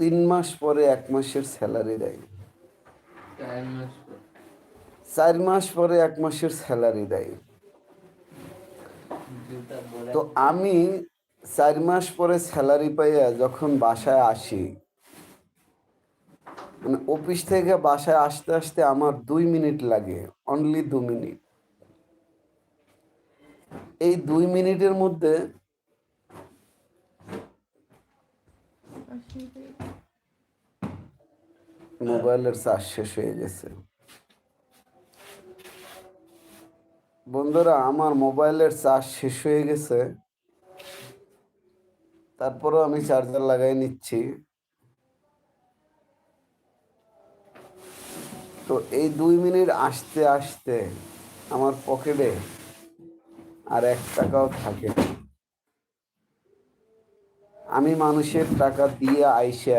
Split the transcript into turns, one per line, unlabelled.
3 মাস পরে 1 মাসের স্যালারি দেয়।
4 মাস পর।
4 মাস পরে 1 মাসের স্যালারি দেয়।
জুতা পরা।
তো আমি 4 মাস পরে স্যালারি পাইয়া যখন বাসায় আসি, মানে অফিস থেকে বাসায় আসতে আসতে আমার 2 মিনিট লাগে, অনলি 2 মিনিট। এই 2 মিনিটের মধ্যে মোবাইলের চার্জ শেষ হয়ে গেছে। বন্ধুরা, আমার মোবাইলের চার্জ শেষ হয়ে গেছে, তারপরেও আমি চার্জার লাগাই নিচ্ছি। তো এই 2 মিনিট আসতে আসতে আমার পকেটে আর 1 টাকাও থাকে না। আমি মানুষের টাকা দিয়ে আইসা